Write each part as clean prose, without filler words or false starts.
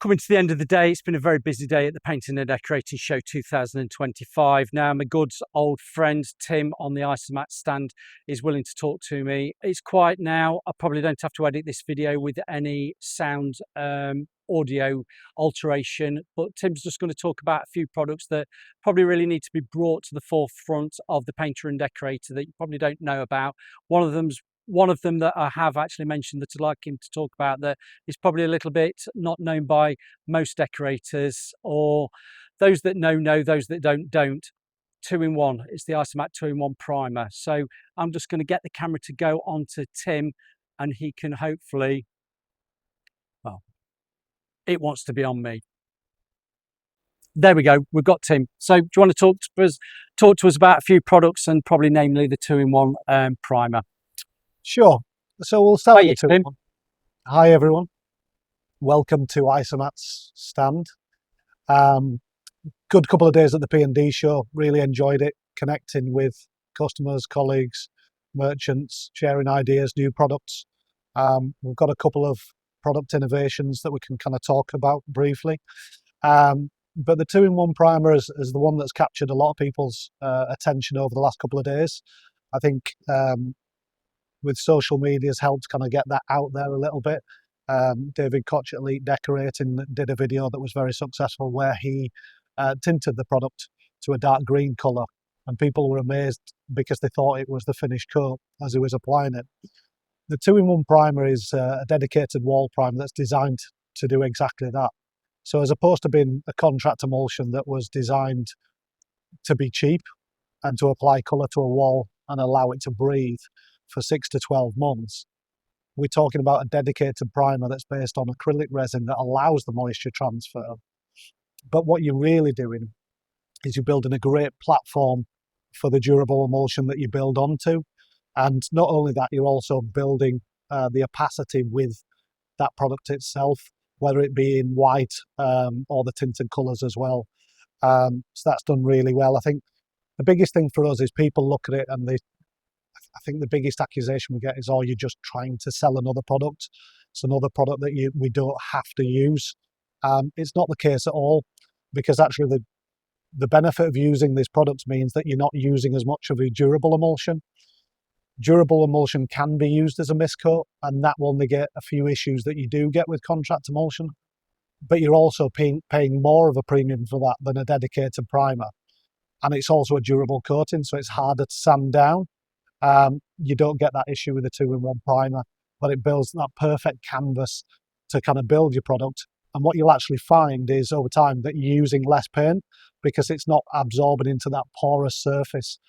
Coming to the end of the day, it's been a very busy day at the Painting and Decorating Show 2025. Now, my good old friend Tim on the Isomat stand is willing to talk to me. It's quiet now. I probably don't have to edit this video with any sound audio alteration, but Tim's just going to talk about a few products that probably really need to be brought to the forefront of the painter and decorator that you probably don't know about. One of them that I have actually mentioned that I'd like him to talk about that is probably a little bit not known by most decorators, or those that know, those that don't. 2-in-1. It's the Isomat 2-in-1 primer. So I'm just going to get the camera to go onto Tim and he can hopefully, well, it wants to be on me. There we go, we've got Tim. So do you want to talk to us about a few products and probably namely the 2-in-1 primer? Sure. So we'll start with the 2-in-1. Hi everyone. Welcome to Isomat's stand. Good couple of days at the P&D Show. Really enjoyed it, connecting with customers, colleagues, merchants, sharing ideas, new products. We've got a couple of product innovations that we can kind of talk about briefly. But the 2-in-1 primer is the one that's captured a lot of people's attention over the last couple of days. I think with social media has helped kind of get that out there a little bit. David Koch at Elite Decorating did a video that was very successful where he tinted the product to a dark green colour, and people were amazed because they thought it was the finished coat as he was applying it. The 2-in-1 primer is a dedicated wall primer that's designed to do exactly that. So as opposed to being a contract emulsion that was designed to be cheap and to apply colour to a wall and allow it to breathe for 6 to 12 months, we're talking about a dedicated primer that's based on acrylic resin that allows the moisture transfer. But what you're really doing is you're building a great platform for the durable emulsion that you build onto. And not only that, you're also building the opacity with that product itself, whether it be in white or the tinted colours as well. So that's done really well. I think the biggest thing for us is people look at it and I think the biggest accusation we get is, oh, you're just trying to sell another product. It's another product that we don't have to use. It's not the case at all, because actually the benefit of using this product means that you're not using as much of a durable emulsion. Durable emulsion can be used as a mist coat, and that will negate a few issues that you do get with contract emulsion. But you're also paying more of a premium for that than a dedicated primer. And it's also a durable coating, so it's harder to sand down. You don't get that issue with the 2-in-1 primer, but it builds that perfect canvas to kind of build your product. And what you'll actually find is over time that you're using less paint because it's not absorbing into that porous surface.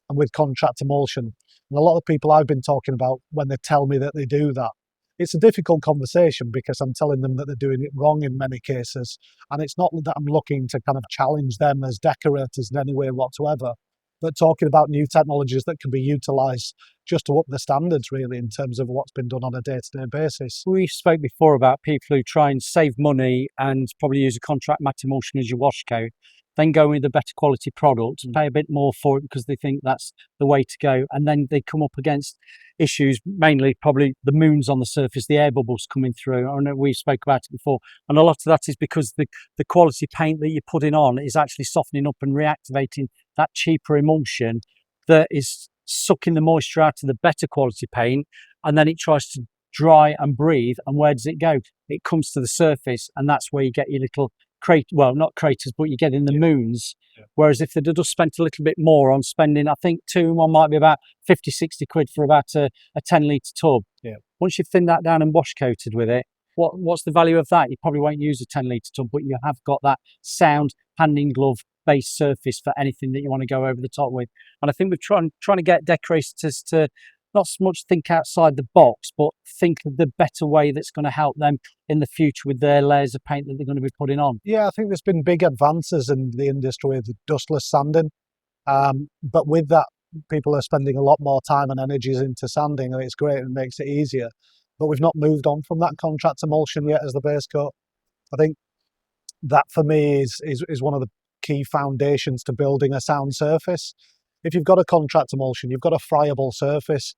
And with contract emulsion, and a lot of people I've been talking about, when they tell me that they do that, it's a difficult conversation because I'm telling them that they're doing it wrong in many cases. And it's not that I'm looking to kind of challenge them as decorators in any way whatsoever, but talking about new technologies that can be utilised just to up the standards, really, in terms of what's been done on a day-to-day basis. We spoke before about people who try and save money and probably use a contract matte emulsion as your wash coat, then go with a better quality product, pay a bit more for it because they think that's the way to go, and then they come up against issues, mainly probably the moons on the surface, the air bubbles coming through. I know we spoke about it before, and a lot of that is because the quality paint that you're putting on is actually softening up and reactivating that cheaper emulsion that is sucking the moisture out of the better quality paint, and then it tries to dry and breathe, and where does it go? It comes to the surface, and that's where you get your little well, not craters, but you get in the moons. Whereas if they'd have just spent a little bit more on spending, I think 2-in-1 might be about 50-60 quid for about a 10 litre tub. Once you've thinned that down and wash coated with it, what's the value of that? You probably won't use a 10 litre tub, but you have got that sound hand in glove base surface for anything that you want to go over the top with. And I think we're trying to get decorators to not so much think outside the box, but think of the better way that's going to help them in the future with their layers of paint that they're going to be putting on. Yeah, I think there's been big advances in the industry with dustless sanding. But with that, people are spending a lot more time and energies into sanding, and it's great and makes it easier. But we've not moved on from that contract emulsion yet as the base coat. I think that for me is one of the key foundations to building a sound surface. If you've got a contract emulsion, you've got a friable surface,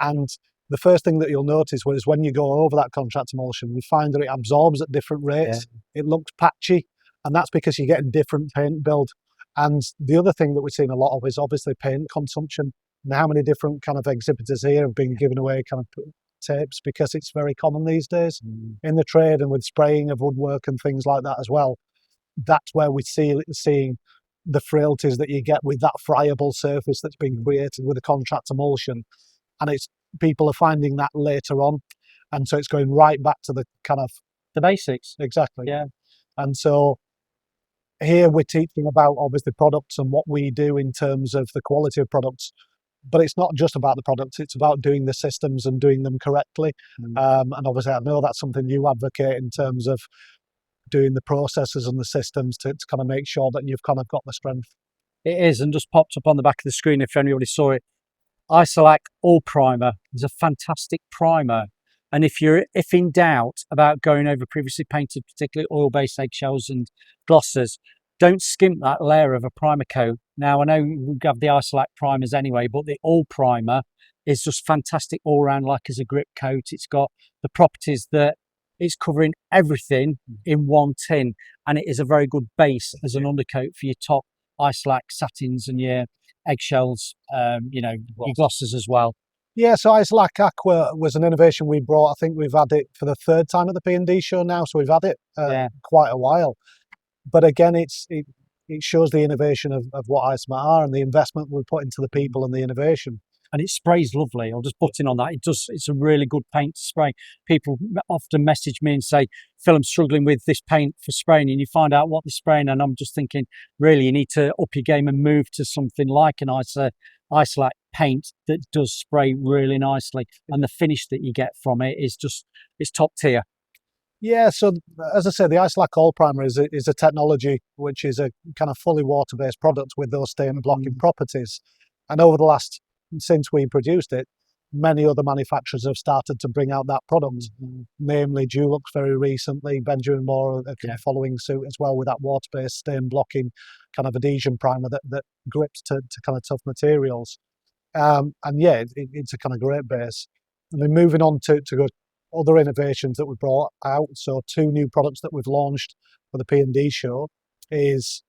and the first thing that you'll notice is when you go over that contract emulsion, you find that it absorbs at different rates. It looks patchy, and that's because you're getting different paint build. And the other thing that we're seeing a lot of is obviously paint consumption. And how many different kind of exhibitors here have been giving away kind of tapes, because it's very common these days in the trade, and with spraying of woodwork and things like that as well. That's where we seeing the frailties that you get with that friable surface that's been created with a contract emulsion. And it's people are finding that later on, and so it's going right back to the kind of the basics. Exactly. Yeah. And so here we're teaching about obviously products and what we do in terms of the quality of products, but it's not just about the products, it's about doing the systems and doing them correctly. And obviously I know that's something you advocate in terms of doing the processes and the systems to kind of make sure that you've kind of got the strength. It is, and just popped up on the back of the screen if anybody saw it. Isolec All Primer is a fantastic primer, and if in doubt about going over previously painted, particularly oil-based eggshells and glosses, don't skimp that layer of a primer coat. Now I know we have the Isolec primers anyway, but the All Primer is just fantastic all round, like as a grip coat. It's got the properties that it's covering everything in one tin, and it is a very good base as an undercoat for your top Isolec satins and your eggshells, your glosses as well. Yeah, so Isolec Aqua was an innovation we brought. I think we've had it for the third time at the P&D Show now, so we've had it quite a while. But again, it shows the innovation of what ISMAT are and the investment we put into the people and the innovation. And it sprays lovely. I'll just put in on that. It's a really good paint to spray. People often message me and say, Phil, I'm struggling with this paint for spraying, and you find out what they're spraying, and I'm just thinking, really, you need to up your game and move to something like an Isolec paint that does spray really nicely, and the finish that you get from it is it's top tier. Yeah, so as I said, the Isolec All Primer is a technology which is a kind of fully water-based product with those stain blocking properties. And over the since we produced it, many other manufacturers have started to bring out that product, namely Dulux very recently, Benjamin Moore are following suit as well with that water-based stain blocking kind of adhesion primer that grips to kind of tough materials. And yeah, it's a kind of great base. I mean, moving on to other innovations that we brought out, so 2 new products that we've launched for the P&D Show is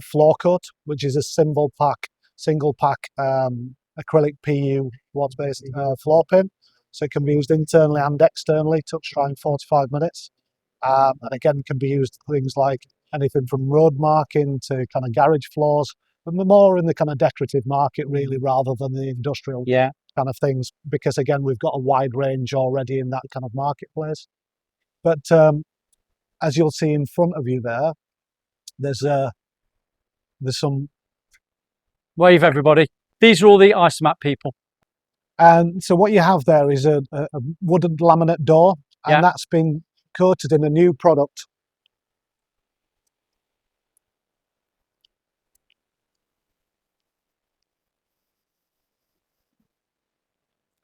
Floor Coat, which is a single pack acrylic PU water-based floor paint. So it can be used internally and externally, touch dry in 45 minutes. And again, can be used for things like anything from road marking to kind of garage floors, but more in the kind of decorative market really, rather than the industrial kind of things, because again, we've got a wide range already in that kind of marketplace. But as you'll see in front of you there's some... Wave everybody. These are all the Isomat people. And so what you have there is a wooden laminate door, and that's been coated in a new product.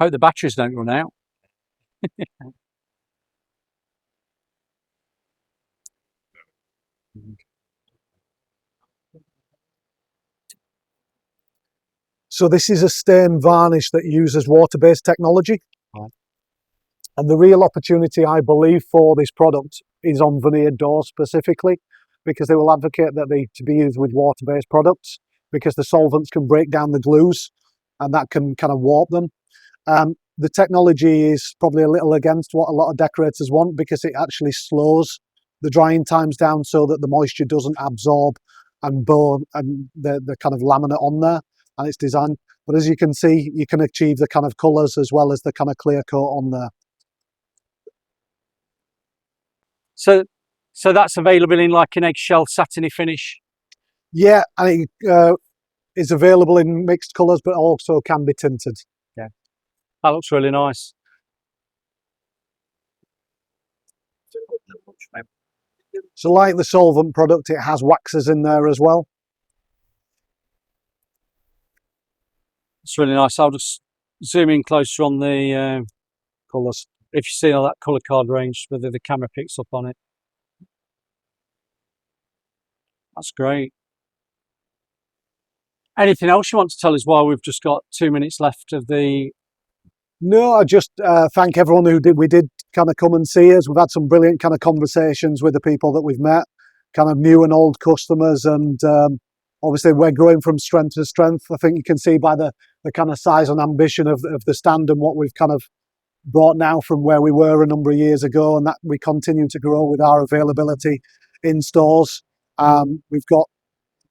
Hope the batteries don't run out. So this is a stain varnish that uses water-based technology. And the real opportunity, I believe, for this product is on veneered doors specifically, because they will advocate that they to be used with water-based products, because the solvents can break down the glues and that can kind of warp them. The technology is probably a little against what a lot of decorators want, because it actually slows the drying times down so that the moisture doesn't absorb and burn and the kind of laminate on there, and it's designed. But as you can see, you can achieve the kind of colours as well as the kind of clear coat on there. So that's available in like an eggshell satiny finish? Yeah, and it is available in mixed colours, but also can be tinted. Yeah, that looks really nice. So like the solvent product, it has waxes in there as well. It's really nice. I'll just zoom in closer on the colours. If you see all that colour card range, whether the camera picks up on it. That's great. Anything else you want to tell us while we've just got 2 minutes left of the No, I just thank everyone who did. We did kind of come and see us. We've had some brilliant kind of conversations with the people that we've met, kind of new and old customers, and obviously we're growing from strength to strength. I think you can see by the kind of size and ambition of the stand and what we've kind of brought now from where we were a number of years ago, and that we continue to grow with our availability in stores. We've got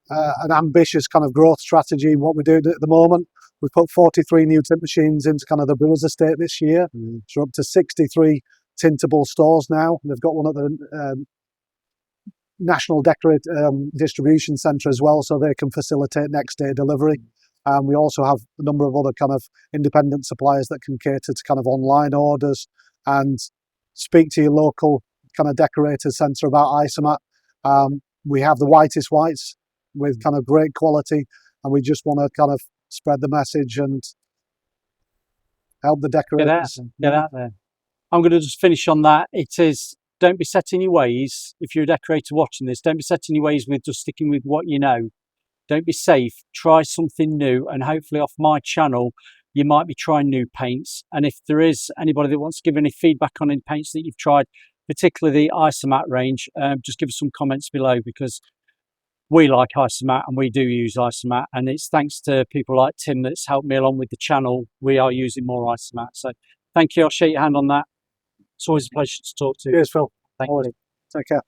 an ambitious kind of growth strategy in what we're doing at the moment. We've put 43 new tint machines into kind of the Brewers Estate this year. So we're up to 63 tintable stores now. They've got one at the National Distribution Centre as well, so they can facilitate next day delivery. We also have a number of other kind of independent suppliers that can cater to kind of online orders, and speak to your local kind of decorator centre about Isomat. We have the whitest whites with kind of great quality, and we just want to kind of spread the message and help the decorators. Get out there. I'm going to just finish on that. It is, don't be set in your ways. If you're a decorator watching this, don't be set in your ways with just sticking with what you know. Don't be safe. Try something new, and hopefully off my channel you might be trying new paints. And if there is anybody that wants to give any feedback on any paints that you've tried, particularly the Isomat range, just give us some comments below, because we like Isomat and we do use Isomat, and it's thanks to people like Tim that's helped me along with the channel. We are using more Isomat. So thank you. I'll shake your hand on that. It's always a pleasure to talk to you. Cheers, Phil. Thank you. Take care.